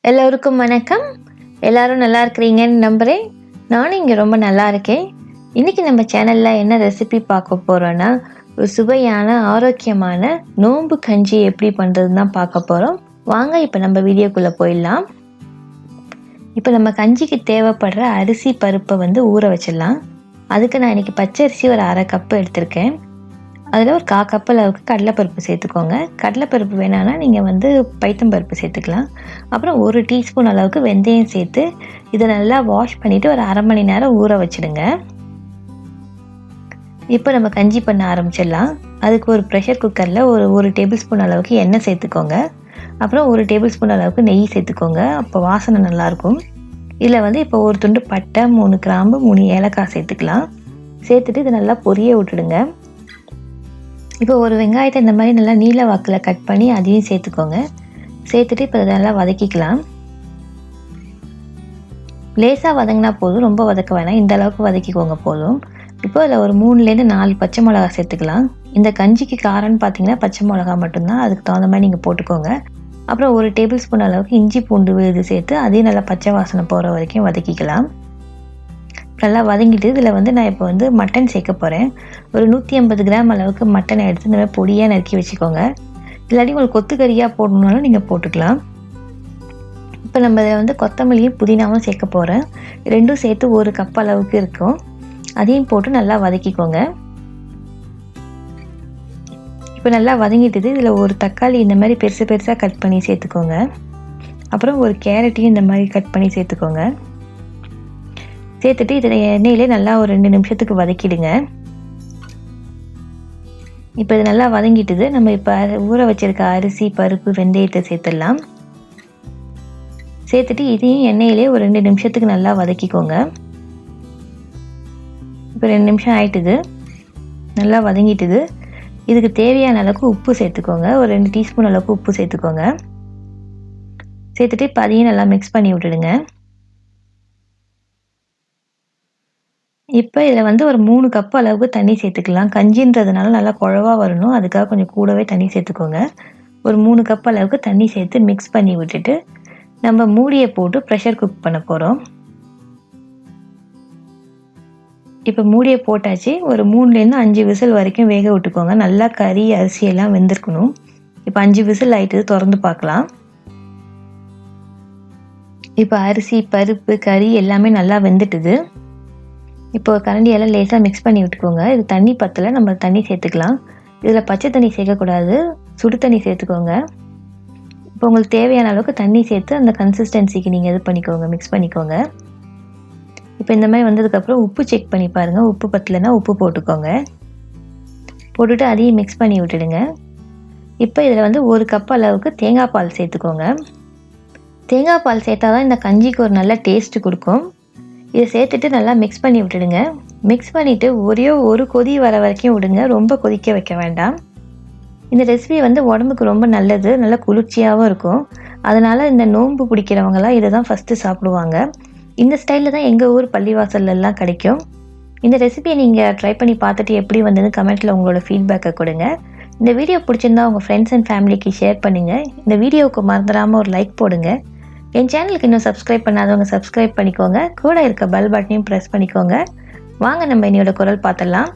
எல்லோருக்கும் வணக்கம். எல்லாரும் நல்லா இருக்கிறீங்கன்னு நம்புகிறேன். நானும் இங்கே ரொம்ப நல்லா இருக்கேன். இன்றைக்கி நம்ம சேனலில் என்ன ரெசிபி பார்க்க போகிறோன்னா, ஒரு சுவையான ஆரோக்கியமான நோம்பு கஞ்சி எப்படி பண்ணுறதுன்னு தான் பார்க்க போகிறோம். வாங்க இப்போ நம்ம வீடியோக்குள்ளே போயிடலாம். இப்போ நம்ம கஞ்சிக்கு தேவைப்படுற அரிசி பருப்பை ஊற வச்சிடலாம். அதுக்கு நான் இன்றைக்கி பச்சரிசி ஒரு 1/2 கப்பு எடுத்திருக்கேன். அதில் ஒரு 1/4 கப் அளவுக்கு கடலைப்பருப்பு சேர்த்துக்கோங்க. கடலைப்பருப்பு வேணான்னா நீங்கள் பைத்தம்பருப்பு சேர்த்துக்கலாம். அப்புறம் 1 டீஸ்பூன் அளவுக்கு வெந்தயம் சேர்த்து இதை நல்லா வாஷ் பண்ணிவிட்டு ஒரு 1/2 மணி நேரம் ஊற வச்சுடுங்க. இப்போ நம்ம கஞ்சி பண்ண ஆரம்பிச்சிடலாம். அதுக்கு ஒரு ப்ரெஷர் குக்கரில் ஒரு டேபிள் ஸ்பூன் அளவுக்கு எண்ணெய் சேர்த்துக்கோங்க. அப்புறம் 1 டேபிள் ஸ்பூன் அளவுக்கு நெய் சேர்த்துக்கோங்க. அப்போ வாசனை நல்லாயிருக்கும். இதில் இப்போ ஒரு துண்டு பட்டை, 3 கிராம்பு, 3 ஏலக்காய் சேர்த்துக்கலாம். சேர்த்துட்டு இதை நல்லா பொரிய விட்டுடுங்க. இப்போ ஒரு வெங்காயத்தை இந்த மாதிரி நல்லா நீல வாக்கில் கட் பண்ணி அதையும் சேர்த்துக்கோங்க. சேர்த்துட்டு இப்போ இதை நல்லா வதக்கிக்கலாம். லேசாக வதங்கினா போதும், ரொம்ப வதக்க வேணாம். இந்த அளவுக்கு வதக்கிக்கோங்க போதும். இப்போ இதில் ஒரு 3லேருந்து 4 பச்சை மிளகா சேர்த்துக்கலாம். இந்த கஞ்சிக்கு காரம்னு பார்த்தீங்கன்னா பச்சை மிளகா மட்டும்தான், அதுக்கு தகுந்த மாதிரி நீங்கள் போட்டுக்கோங்க. அப்புறம் 1 டேபிள் ஸ்பூன் அளவுக்கு இஞ்சி பூண்டு விழுது சேர்த்து அதையும் நல்லா பச்சை வாசனை போகிற வரைக்கும் வதக்கிக்கலாம். நல்லா வதங்கிட்டு இதில் நான் இப்போ மட்டன் சேர்க்க போகிறேன். ஒரு 150 கிராம் அளவுக்கு மட்டனை எடுத்து இந்த மாதிரி பொடியாக நறுக்கி வச்சுக்கோங்க. இல்லாட்டி உங்களுக்கு கொத்துக்கறியாக போடணுன்னாலும் நீங்கள் போட்டுக்கலாம். இப்போ நம்ம இதில் கொத்தமல்லியும் புதினாவும் சேர்க்க போகிறேன். ரெண்டும் சேர்த்து 1 கப் அளவுக்கு இருக்கும். அதையும் போட்டு நல்லா வதக்கிக்கோங்க. இப்போ நல்லா வதங்கிட்டுது. இதில் ஒரு தக்காளி இந்த மாதிரி பெருசு பெருசாக கட் பண்ணி சேர்த்துக்கோங்க. அப்புறம் ஒரு கேரட்டையும் இந்த மாதிரி கட் பண்ணி சேர்த்துக்கோங்க. சேர்த்துட்டு இதில் எண்ணெயிலே நல்லா ஒரு 2 நிமிஷத்துக்கு வதக்கிடுங்க. இப்போ இது நல்லா வதங்கிட்டுது. நம்ம இப்போ ஊற வச்சிருக்க அரிசி, பருப்பு, வெந்தயத்தை சேர்த்துடலாம். சேர்த்துட்டு இதையும் எண்ணெயிலே ஒரு 2 நிமிஷத்துக்கு நல்லா வதக்கிக்கோங்க. இப்போ 2 நிமிஷம் ஆயிட்டுது, நல்லா வதங்கிட்டுது. இதுக்கு தேவையான அளவுக்கு உப்பு சேர்த்துக்கோங்க. ஒரு 2 டீஸ்பூன் அளவுக்கு உப்பு சேர்த்துக்கோங்க. சேர்த்துட்டு இப்போ அதையும் நல்லா மிக்ஸ் பண்ணி விட்டுடுங்க. இப்போ இதில் ஒரு 3 கப் அளவுக்கு தண்ணி சேர்த்துக்கலாம். கஞ்சின்றதுனால நல்லா குழவா வரணும், அதுக்காக கொஞ்சம் கூடவே தண்ணி சேர்த்துக்கோங்க. ஒரு 3 கப் அளவுக்கு தண்ணி சேர்த்து மிக்ஸ் பண்ணி விட்டுட்டு நம்ம மூடியை போட்டு ப்ரெஷர் குக் பண்ண போகிறோம். இப்போ மூடியை போட்டாச்சு. ஒரு 3லேருந்து 5 விசில் வரைக்கும் வேக விட்டுக்கோங்க. நல்லா கறி, அரிசியெல்லாம் வெந்திருக்கணும். இப்போ 5 விசில் ஆகிட்டு திறந்து பார்க்கலாம். இப்போ அரிசி, பருப்பு, கறி எல்லாமே நல்லா வெந்துட்டுது. இப்போ கரண்டியெல்லாம் லேசாக மிக்ஸ் பண்ணி விட்டுக்கோங்க. இது தண்ணி பத்தலை, நம்ம தண்ணி சேர்த்துக்கலாம். இதில் பச்சை தண்ணி சேர்க்கக்கூடாது, சுடு தண்ணி சேர்த்துக்கோங்க. இப்போ உங்களுக்கு தேவையான அளவுக்கு தண்ணி சேர்த்து அந்த கன்சிஸ்டன்சிக்கு நீங்கள் இது பண்ணிக்கோங்க, மிக்ஸ் பண்ணிக்கோங்க. இப்போ இந்த மாதிரி வந்ததுக்கப்புறம் உப்பு செக் பண்ணி பாருங்கள். உப்பு பத்தலைன்னா உப்பு போட்டுக்கோங்க. போட்டுட்டு அதையும் மிக்ஸ் பண்ணி விட்டுடுங்க. இப்போ இதில் 1 கப் அளவுக்கு தேங்காய் பால் சேர்த்துக்கோங்க. தேங்காய் பால் சேர்த்தா தான் இந்த கஞ்சிக்கு ஒரு நல்ல டேஸ்ட்டு கொடுக்கும். இதை சேர்த்துட்டு நல்லா மிக்ஸ் பண்ணி விட்டுடுங்க. மிக்ஸ் பண்ணிவிட்டு ஒரே ஒரு கொதி வர வரைக்கும் விடுங்க, ரொம்ப கொதிக்க வைக்க வேண்டாம். இந்த ரெசிபி உடம்புக்கு ரொம்ப நல்லது, நல்லா குளிர்ச்சியாகவும் இருக்கும். அதனால் இந்த நோன்பு பிடிக்கிறவங்களாம் இதை தான் ஃபஸ்ட்டு சாப்பிடுவாங்க. இந்த ஸ்டைலில் தான் எங்கள் ஊர் பள்ளிவாசல்லாம் கிடைக்கும். இந்த ரெசிபியை நீங்கள் ட்ரை பண்ணி பார்த்துட்டு எப்படி வந்ததுன்னு கமெண்ட்டில் உங்களோட ஃபீட்பேக்கை கொடுங்க. இந்த வீடியோ பிடிச்சிருந்தா உங்கள் ஃப்ரெண்ட்ஸ் அண்ட் ஃபேமிலிக்கு ஷேர் பண்ணுங்கள். இந்த வீடியோவுக்கு மறந்துடாமல் ஒரு லைக் போடுங்க. என் சேனலுக்கு இன்னும் சப்ஸ்கிரைப் பண்ணாதவங்க சப்ஸ்கிரைப் பண்ணிக்கோங்க. கூட இருக்க பெல் பட்டனையும் ப்ரெஸ் பண்ணிக்கோங்க. வாங்க நம்ம என்னோட குரல் பார்த்துடலாம்.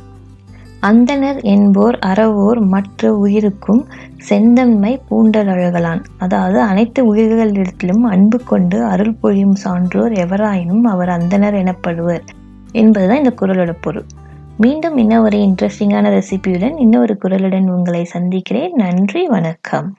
அந்தனர் என்போர் அறவோர் மற்ற உயிருக்கும் செந்தன்மை பூண்டழகலான். அதாவது அனைத்து உயிர்களிடத்திலும் அன்பு கொண்டு அருள் பொழியும் சான்றோர் எவராயினும் அவர் அந்தனர் எனப்படுவர் என்பதுதான் இந்த குரலோட பொருள். மீண்டும் இன்னும் ஒரு இன்ட்ரெஸ்டிங்கான ரெசிபியுடன் இன்னொரு குரலுடன் உங்களை சந்திக்கிறேன். நன்றி, வணக்கம்.